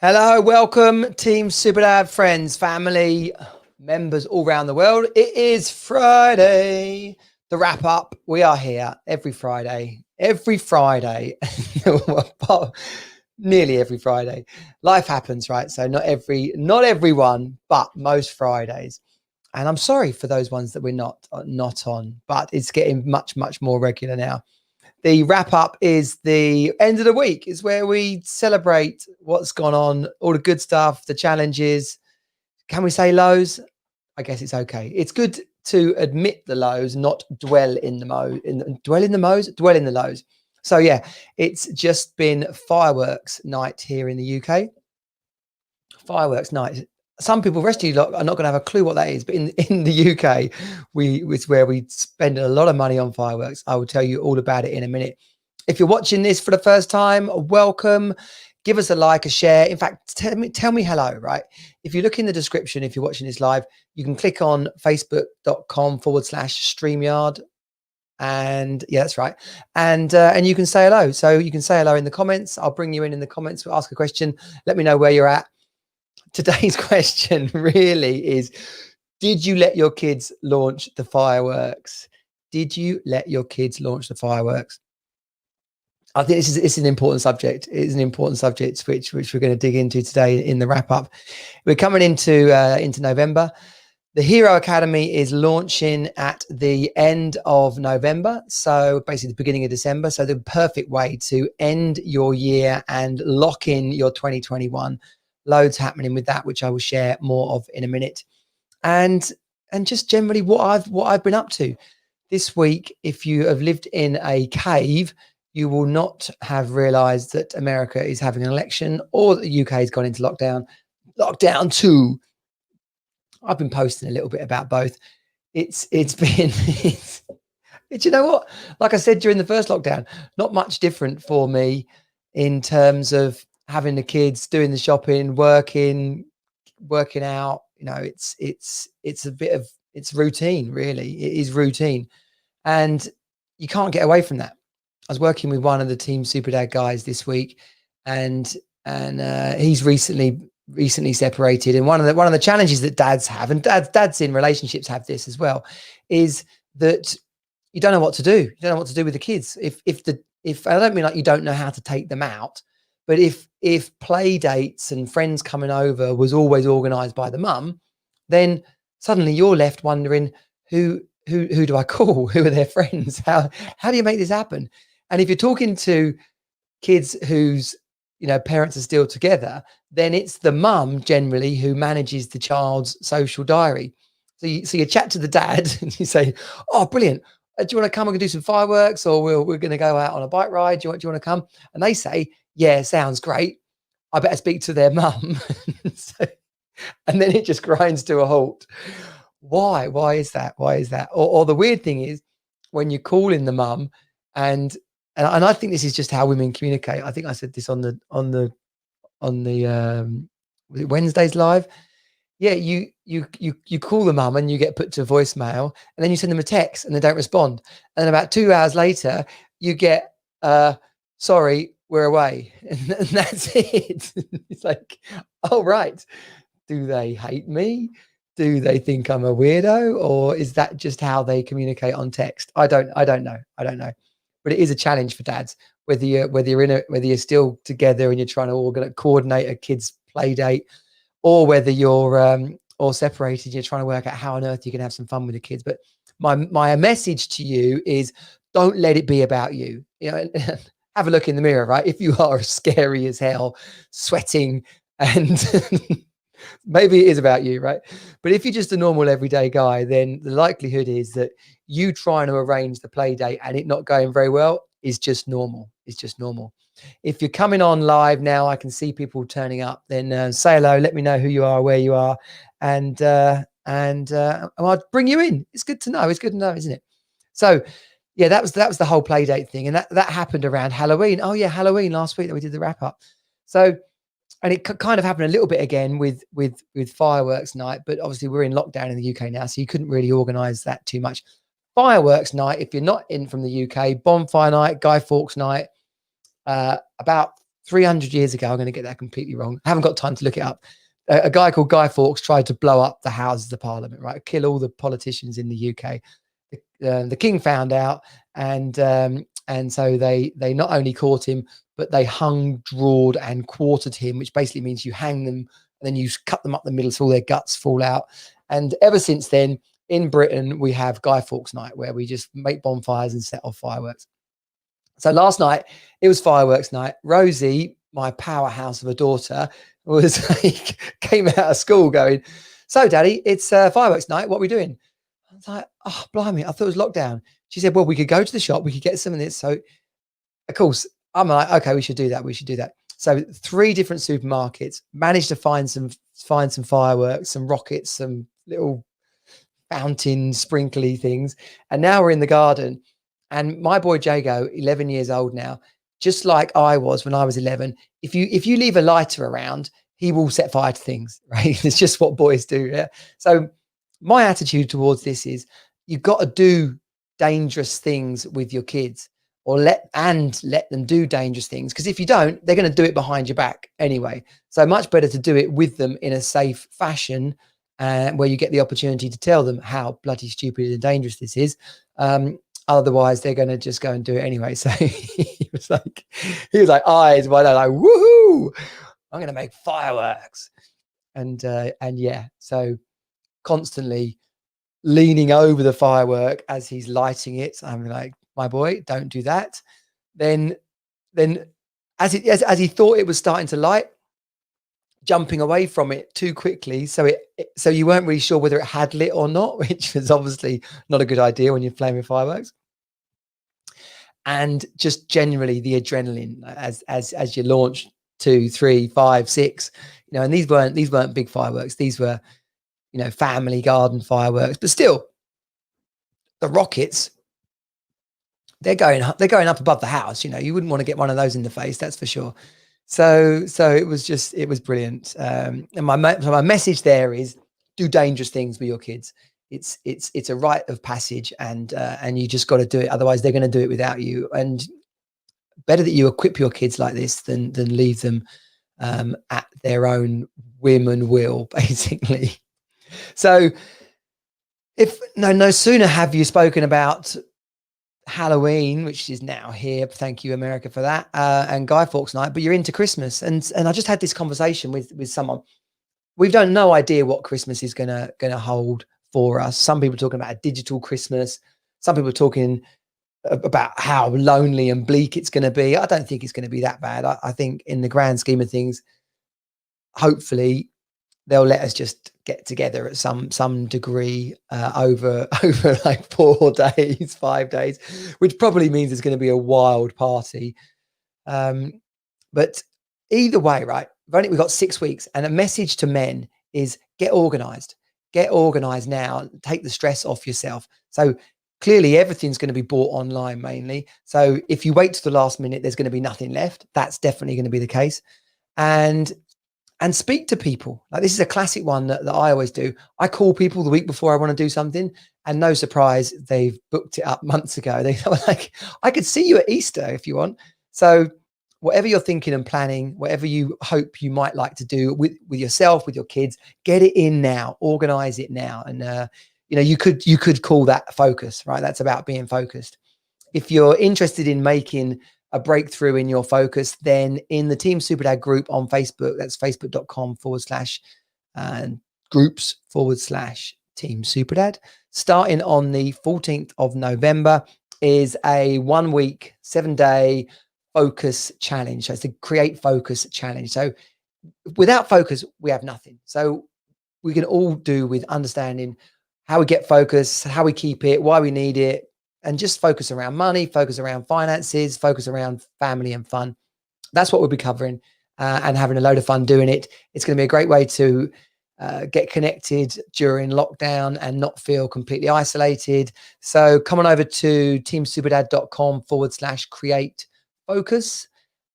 Hello, welcome, Team Superdad, friends, family, members all around the world. It is Friday, the wrap up. We are here every Friday, nearly every Friday. Life happens, right? So not everyone, but most Fridays. And I'm sorry for those ones that we're not on, but it's getting much more regular now. The wrap up is the end of the week. Is where we celebrate what's gone on, all the good stuff, the challenges. Can we say lows? I guess it's okay. It's good to admit the lows, not dwell in the lows. So yeah, it's just been fireworks night here in the UK. Fireworks night. Some people, rest of you lot, are not going to have a clue what that is, but in the UK, it's where we spend a lot of money on fireworks. I will tell you all about it in a minute. If you're watching this for the first time, welcome. Give us a like, a share. In fact, tell me hello, right? If you look in the description, if you're watching this live, you can click on facebook.com/StreamYard. And yeah, that's right. And you can say hello. So you can say hello in the comments. I'll bring you in the comments. We'll ask a question. Let me know where you're at. Today's question really is, did you let your kids launch the fireworks? Did you let your kids launch the fireworks? I think it's an important subject. It's an important subject which we're going to dig into today in the wrap up. We're coming into November. The Hero Academy is launching at the end of November, so basically the beginning of December. So the perfect way to end your year and lock in your 2021. Loads happening with that, which I will share more of in a minute. And just generally what I've been up to this week. If you have lived in a cave, you will not have realized that America is having an election or the UK has gone into lockdown. Lockdown 2. I've been posting a little bit about both. It's been you know what? Like I said during the first lockdown, not much different for me in terms of having the kids, doing the shopping, working out. You know, it's a bit of, it's routine, really. It is routine, and you can't get away from that. I was working with one of the Team Superdad guys this week, and he's recently separated. And one of the challenges that dads have, and dads in relationships have this as well, is that you don't know what to do. You don't know what to do with the kids. If I don't mean like you don't know how to take them out, but if play dates and friends coming over was always organized by the mum, then suddenly you're left wondering who do I call? Who are their friends? How do you make this happen? And if you're talking to kids whose parents are still together, then it's the mum generally who manages the child's social diary. So you chat to the dad and you say, "Oh, brilliant. Do you want to come and do some fireworks, or we're going to go out on a bike ride? Do you want to come?" And they say, "Yeah, sounds great. I better speak to their mum." And then it just grinds to a halt. Why? Why is that? Or the weird thing is when you call in the mum, and I think this is just how women communicate. I think I said this on the Wednesdays live. Yeah, you call the mum and you get put to voicemail, and then you send them a text and they don't respond. And then about 2 hours later, you get sorry, we're away. And that's it. It's like, oh right. Do they hate me? Do they think I'm a weirdo? Or is that just how they communicate on text? I don't know. But it is a challenge for dads, whether you're still together and you're trying to coordinate a kid's play date, or whether you're all separated, you're trying to work out how on earth you can have some fun with the kids. But my message to you is, don't let it be about you. Have a look in the mirror, right? If you are scary as hell, sweating, and maybe it is about you, right? But if you're just a normal everyday guy, then the likelihood is that you trying to arrange the play date and it not going very well is just normal. It's just normal. If you're coming on live now, I can see people turning up. Then say hello. Let me know who you are, where you are, and I'll bring you in. It's good to know. It's good to know, isn't it? So yeah, that was the whole play date thing, and that happened around Halloween. Oh yeah, Halloween last week that we did the wrap up. So. And it kind of happened a little bit again with fireworks night, but obviously we're in lockdown in the UK now, so you couldn't really organise that too much. Fireworks night, if you're not in from the UK, bonfire night, Guy Fawkes night, about 300 years ago. I'm going to get that completely wrong. I haven't got time to look it up. A guy called Guy Fawkes tried to blow up the Houses of Parliament, right? Kill all the politicians in the UK. The king found out, and so they not only caught him, but they hung, drawed, and quartered him, which basically means you hang them and then you cut them up the middle so all their guts fall out. And ever since then, in Britain, we have Guy Fawkes Night, where we just make bonfires and set off fireworks. So last night, it was fireworks night. Rosie, my powerhouse of a daughter, was like, came out of school going, "So, Daddy, it's fireworks night. What are we doing?" I was like, "Oh, blimey, I thought it was lockdown." She said, "Well, we could go to the shop. We could get some of this." So, of course, I'm like, "Okay, we should do that. We should do that." So 3 different supermarkets, managed to find some fireworks, some rockets, some little fountain sprinkly things. And now we're in the garden. And my boy Jago, 11 years old now, just like I was when I was 11, if you leave a lighter around, he will set fire to things, right? It's just what boys do. Yeah. So my attitude towards this is you've got to do dangerous things with your kids, or let them do dangerous things. Because if you don't, they're going to do it behind your back anyway. So much better to do it with them in a safe fashion, where you get the opportunity to tell them how bloody stupid and dangerous this is. Otherwise, they're going to just go and do it anyway. So he was like eyes wide open, like, woohoo! I'm going to make fireworks, and yeah, so constantly leaning over the firework as he's lighting it. I'm like, my boy, don't do that. Then as he thought it was starting to light, jumping away from it too quickly, so you weren't really sure whether it had lit or not, which was obviously not a good idea when you're playing with fireworks. And just generally the adrenaline as you launch 2, 3, 5, 6, and these weren't big fireworks. These were, family garden fireworks, but still, the rockets, they're going up above the house. You wouldn't want to get one of those in the face, that's for sure. So it was brilliant. And my message there is, do dangerous things with your kids. It's a rite of passage, and you just got to do it. Otherwise, they're going to do it without you. And better that you equip your kids like this than leave them at their own whim and will, basically. So, if no sooner have you spoken about Halloween, which is now here, thank you America for that, and Guy Fawkes Night, but you're into Christmas, and I just had this conversation with someone. We've done no idea what Christmas is gonna hold for us. Some people are talking about a digital Christmas. Some people are talking about how lonely and bleak it's going to be. I don't think it's going to be that bad. I think in the grand scheme of things, hopefully they'll let us just get together at some degree over like 4 days, 5 days, which probably means it's going to be a wild party. But either way, right? We've got 6 weeks, and a message to men is get organized. Get organized now. Take the stress off yourself. So clearly everything's going to be bought online mainly. So if you wait to the last minute, there's going to be nothing left. That's definitely going to be the case. And speak to people. Like, this is a classic one that I always do. I call people the week before I want to do something, and no surprise, they've booked it up months ago. They were like, I could see you at Easter if you want. So whatever you're thinking and planning, whatever you hope you might like to do with yourself, with your kids, get it in now, organize it now. And, you could call that focus, right? That's about being focused. If you're interested in making a breakthrough in your focus, then in the Team Superdad group on Facebook, that's facebook.com/groups/Team Superdad. Starting on the 14th of November is a 1-week, 7-day focus challenge. So it's the Create Focus Challenge. So without focus, we have nothing. So we can all do with understanding how we get focus, how we keep it, why we need it, and just focus around money, focus around finances, focus around family and fun. That's what we'll be covering, and having a load of fun doing it. It's going to be a great way to get connected during lockdown and not feel completely isolated. So come on over to teamsuperdad.com/create focus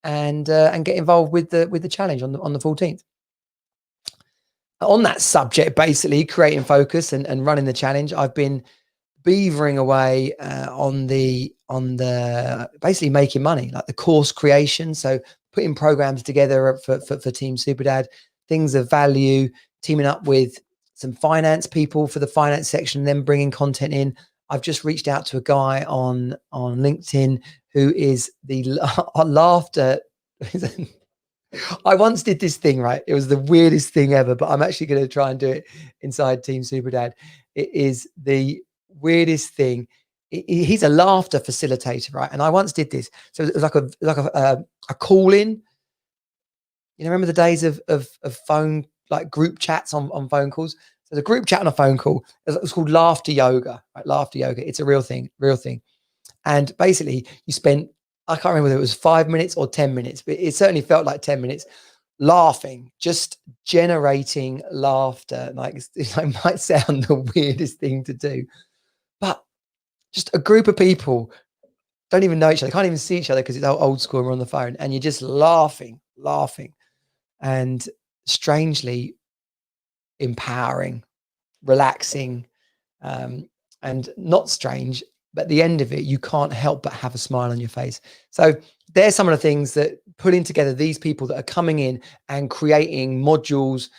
and get involved with the challenge on the 14th. On that subject, basically creating focus and running the challenge, I've been beavering away on the basically making money, like the course creation. So putting programs together for Team Superdad, things of value, teaming up with some finance people for the finance section, then bringing content in. I've just reached out to a guy on LinkedIn who is the laughter. I once did this thing, right? It was the weirdest thing ever, but I'm actually going to try and do it inside Team Superdad. It is the weirdest thing. He's a laughter facilitator, right? And I once did this. So it was like a call in. You know, remember the days of phone, like group chats on phone calls? So the group chat on a phone call, it was called laughter yoga, right? Laughter yoga. It's a real thing. And basically you spent, I can't remember whether it was 5 minutes or 10 minutes, but it certainly felt like 10 minutes laughing, just generating laughter. Like it might sound the weirdest thing to do, but just a group of people don't even know each other, can't even see each other because it's old school and we're on the phone, and you're just laughing, and strangely empowering, relaxing, and not strange. But at the end of it, you can't help but have a smile on your face. So there's some of the things that putting together these people that are coming in and creating modules,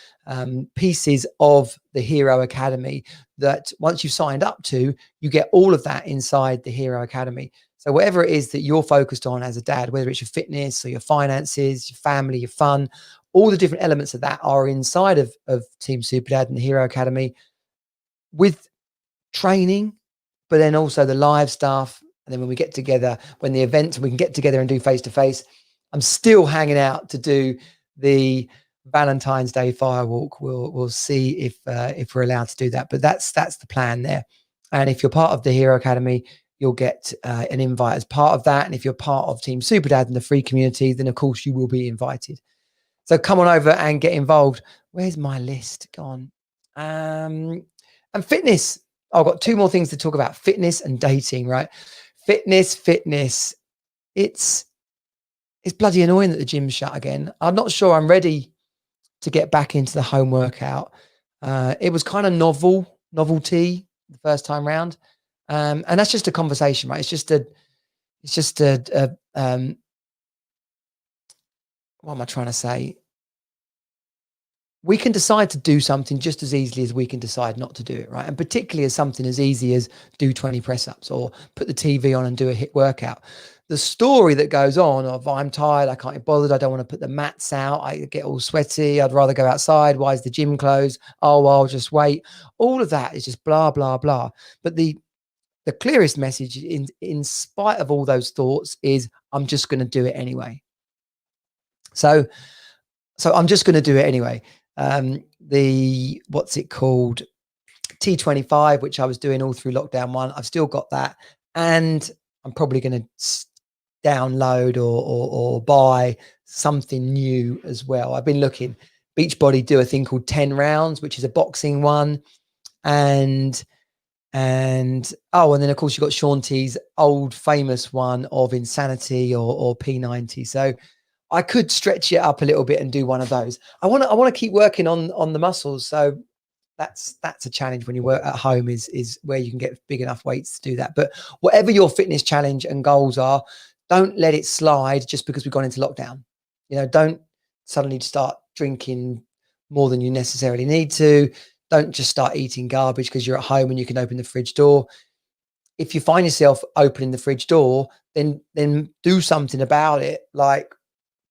pieces of the Hero Academy that once you've signed up to, you get all of that inside the Hero Academy. So whatever it is that you're focused on as a dad, whether it's your fitness or your finances, your family, your fun, all the different elements of that are inside of Team Superdad and the Hero Academy with training, but then also the live stuff. And then when we get together, when the events, we can get together and do face-to-face. I'm still hanging out to do the Valentine's Day firewalk. We'll see if we're allowed to do that, but that's the plan there. And if you're part of the Hero Academy, you'll get an invite as part of that. And if you're part of Team Superdad and the free community, then of course you will be invited. So come on over and get involved. Where's my list gone? And fitness. I've got two more things to talk about: fitness and dating, right? Fitness. It's bloody annoying that the gym's shut again. I'm not sure I'm ready to get back into the home workout. It was kind of novelty the first time round. And that's just a conversation, right? It's just a what am I trying to say? We can decide to do something just as easily as we can decide not to do it, right? And particularly as something as easy as do 20 press-ups or put the TV on and do a HIIT workout. The story that goes on of I'm tired, I can't be bothered, I don't want to put the mats out, I get all sweaty, I'd rather go outside, why is the gym closed? Oh, well, I'll just wait. All of that is just blah, blah, blah. But the clearest message in spite of all those thoughts is I'm just going to do it anyway. So I'm just going to do it anyway. The what's it called, T25, which I was doing all through lockdown 1, I've still got that, and I'm probably going to download or buy something new as well. I've been looking. Beachbody do a thing called 10 rounds, which is a boxing one, and then of course you've got Shaun T's old famous one of Insanity or P90. So I could stretch it up a little bit and do one of those. I want to keep working on the muscles. So that's a challenge when you work at home, is where you can get big enough weights to do that. But whatever your fitness challenge and goals are, don't let it slide just because we've gone into lockdown. You know, don't suddenly start drinking more than you necessarily need to. Don't just start eating garbage because you're at home and you can open the fridge door. If you find yourself opening the fridge door, then do something about it. Like,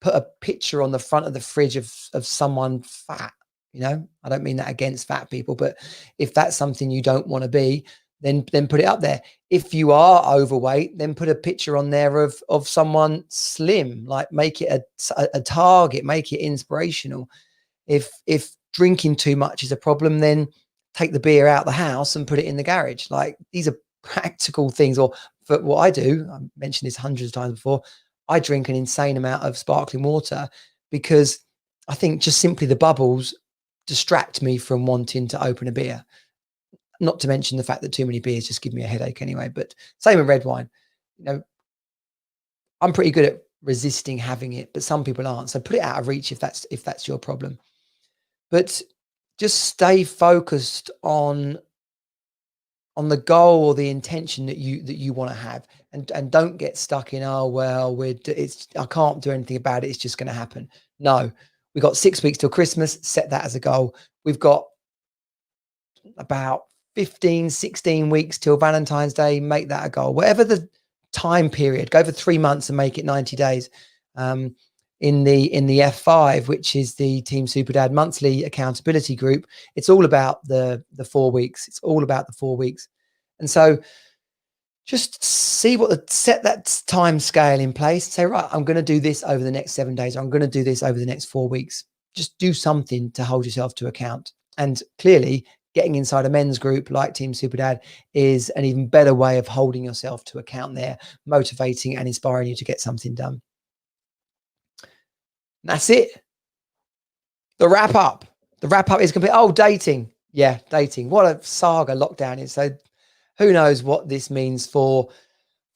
put a picture on the front of the fridge of someone fat. You know, I don't mean that against fat people, but if that's something you don't want to be, then put it up there. If you are overweight, then put a picture on there of someone slim. Like, make it a target, make it inspirational. If drinking too much is a problem, then take the beer out the house and put it in the garage. Like, these are practical things. Or for what I do, I mentioned this hundreds of times before, I drink an insane amount of sparkling water because I think just simply the bubbles distract me from wanting to open a beer. Not to mention the fact that too many beers just give me a headache anyway. But same with red wine. You know, I'm pretty good at resisting having it, but some people aren't. So put it out of reach if that's your problem. But just stay focused on on the goal or the intention that you want to have, and don't get stuck in, oh well, I can't do anything about it, it's just going to happen. No, we've got 6 weeks till Christmas. Set that as a goal. We've got about 15, 16 weeks till Valentine's Day. Make that a goal. Whatever the time period, go for 3 months and make it 90 days. In the F5, which is the Team Superdad monthly accountability group, it's all about the 4 weeks. It's all about the 4 weeks. And so just set that time scale in place. Say, right, I'm going to do this over the next 7 days. Or I'm going to do this over the next 4 weeks. Just do something to hold yourself to account. And clearly, getting inside a men's group like Team Superdad is an even better way of holding yourself to account there, motivating and inspiring you to get something done. And that's it. The wrap up is complete. Oh, dating. Yeah, dating. What a saga lockdown is. So who knows what this means for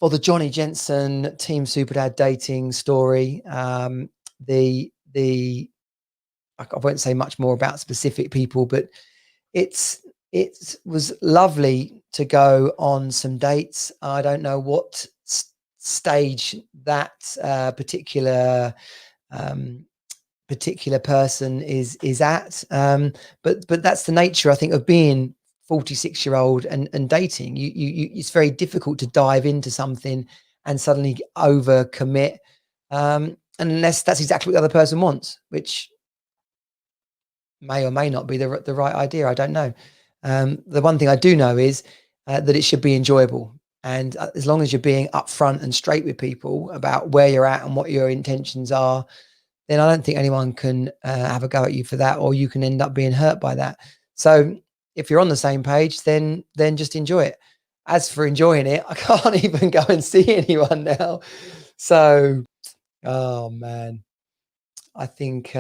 the Johnny Jensen Team Superdad dating story. I won't say much more about specific people, but it was lovely to go on some dates. I don't know what stage that particular person is at, but that's the nature, I think, of being 46-year-old and dating. You it's very difficult to dive into something and suddenly over commit, unless that's exactly what the other person wants, which may or may not be the right idea. I don't know. The one thing I do know is that it should be enjoyable. And as long as you're being upfront and straight with people about where you're at and what your intentions are, then I don't think anyone can have a go at you for that, or you can end up being hurt by that. So if you're on the same page, then just enjoy it. As for enjoying it, I can't even go and see anyone now. So, oh man, I think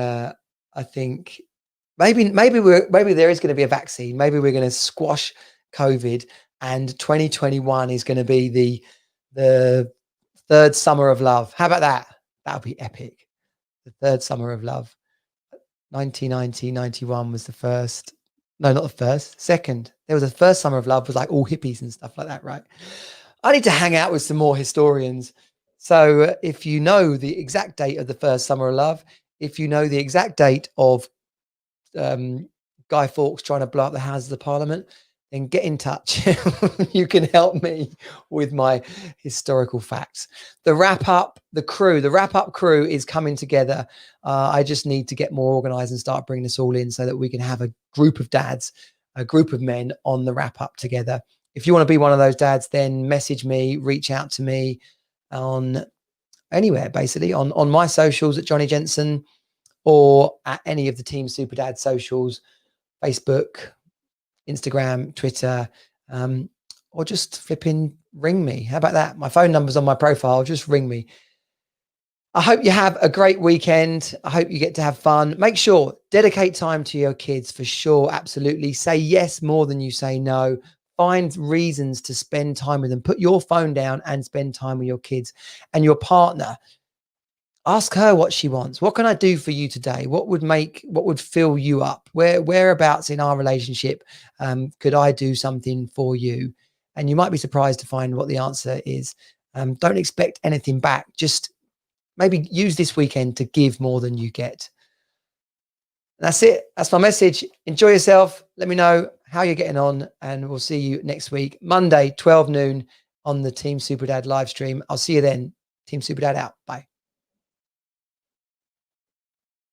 maybe there is going to be a vaccine. Maybe we're going to squash COVID, and 2021 is going to be the third summer of love. How about that? That would be epic. The third summer of love. 1990, 91 was the first. No, not the first. Second. There was a first summer of love, was like all hippies and stuff like that, right? I need to hang out with some more historians. So if you know the exact date of the first summer of love, if you know the exact date of Guy Fawkes trying to blow up the Houses of Parliament, then get in touch. You can help me with my historical facts. The wrap-up crew is coming together. I just need to get more organized and start bringing this all in so that we can have a group of dads, a group of men on the wrap-up together. If you want to be one of those dads, then message me, reach out to me on anywhere, basically, on my socials at Johnny Jensen, or at any of the Team Superdad socials, Facebook, Instagram, Twitter, or just flipping ring me. How about that? My phone number's on my profile. Just ring me. I hope you have a great weekend. I hope you get to have fun. Make sure, dedicate time to your kids for sure. Absolutely. Say yes more than you say no. Find reasons to spend time with them. Put your phone down and spend time with your kids and your partner. Ask her what she wants. What can I do for you today? What would fill you up? Whereabouts in our relationship could I do something for you? And you might be surprised to find what the answer is. Don't expect anything back. Just maybe use this weekend to give more than you get. That's it. That's my message. Enjoy yourself. Let me know how you're getting on, and we'll see you next week, Monday, 12 noon on the Team Superdad live stream. I'll see you then. Team Superdad out. Bye.